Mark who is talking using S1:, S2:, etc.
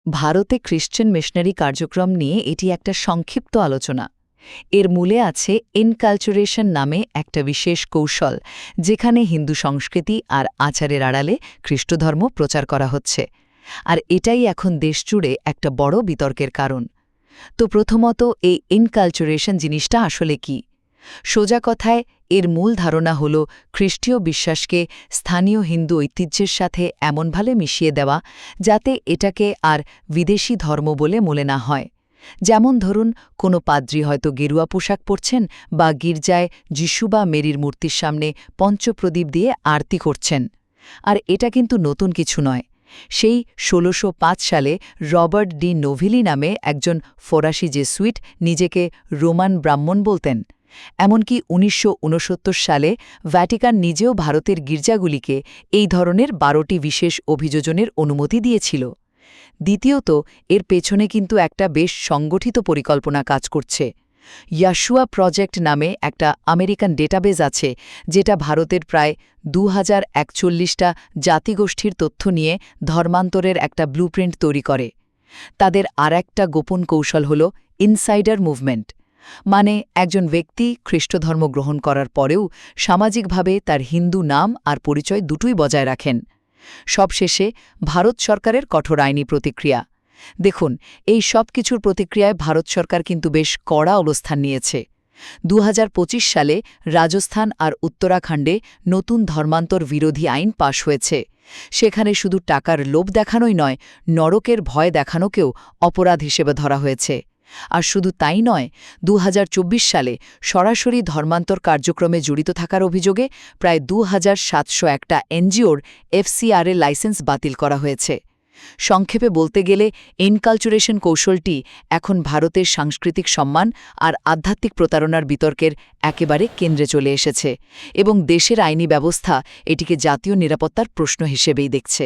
S1: ভারতে Christian missionary কার্যক্রম নিয়ে এটি একটা সংক্ষিপ্ত আলোচনা। এর মূলে আছে ইনকালচুরেশন নামে একটা বিশেষ কৌশল, যেখানে হিন্দু সংস্কৃতি আর আচারের আড়ালে খ্রিস্টধর্ম প্রচার করা হচ্ছে। আর এটাই এখন দেশজুড়ে একটা বড় বিতর্কের কারণ। তো প্রথমত, এই ইনকালচুরেশন জিনিসটা আসলে কি? সোজা কথায় এর মূল ধারণা হল খ্রিস্টীয় বিশ্বাসকে স্থানীয় হিন্দু ঐতিহ্যের সাথে এমনভাবে মিশিয়ে দেওয়া যাতে এটাকে আর বিদেশি ধর্ম বলে মনে না হয়। যেমন ধরুন, কোনো পাদ্রী হয়তো গেরুয়া পোশাক পরছেন বা গির্জায় যিশু বা মেরির মূর্তির সামনে পঞ্চপ্রদীপ দিয়ে আরতি করছেন। আর এটা কিন্তু নতুন কিছু নয়। সেই ১৬০৫ সালে রবার্ট ডি নোভিলি নামে একজন ফরাসি জেসুইট নিজেকে রোমান ব্রাহ্মণ বলতেন। এমনকি ১৯৬৯ সালে ভ্যাটিকান নিজেও ভারতের গির্জাগুলিকে এই ধরনের ১২টি বিশেষ অভিযোজনের অনুমতি দিয়েছিল। দ্বিতীয়ত, এর পেছনে কিন্তু একটা বেশ সংগঠিত পরিকল্পনা কাজ করছে। ইয়াশুয়া প্রজেক্ট নামে একটা আমেরিকান ডেটাবেজ আছে, যেটা ভারতের প্রায় ২০৪১টা জাতিগোষ্ঠীর তথ্য নিয়ে ধর্মান্তরের একটা ব্লুপ্রিন্ট তৈরি করে। তাদের আরেকটা গোপন কৌশল হল ইনসাইডার মুভমেন্ট। মানে একজন ব্যক্তি খ্রিস্টধর্ম গ্রহণ করার পরেও সামাজিকভাবে তার হিন্দু নাম আর পরিচয় দুটোই বজায় রাখেন। সবশেষে ভারত সরকারের কঠোর আইনি প্রতিক্রিয়া। দেখুন, এই সব কিছুর প্রতিক্রিয়ায় ভারত সরকার কিন্তু বেশ কড়া অবস্থান নিয়েছে। ২০২৫ সালে রাজস্থান আর উত্তরাখণ্ডে নতুন ধর্মান্তর বিরোধী আইন পাশ হয়েছে। সেখানে শুধু টাকার লোভ দেখানোই নয়, নরকের ভয় দেখানোকেও অপরাধ হিসেবে ধরা হয়েছে। আর শুধু তাই নয়, ২০২৪ সালে সরাসরি ধর্মান্তর কার্যক্রমে জড়িত থাকার অভিযোগে প্রায় ২৭০১টা এনজিওর এফসিআরএ লাইসেন্স বাতিল করা হয়েছে। সংক্ষেপে বলতে গেলে ইনকালচুরেশন কৌশলটি এখন ভারতের সাংস্কৃতিক সম্মান আর আধ্যাত্মিক প্রতারণার বিতর্কের একেবারে কেন্দ্রে চলে এসেছে, এবং দেশের আইনি ব্যবস্থা এটিকে জাতীয় নিরাপত্তার প্রশ্ন হিসেবেই দেখছে।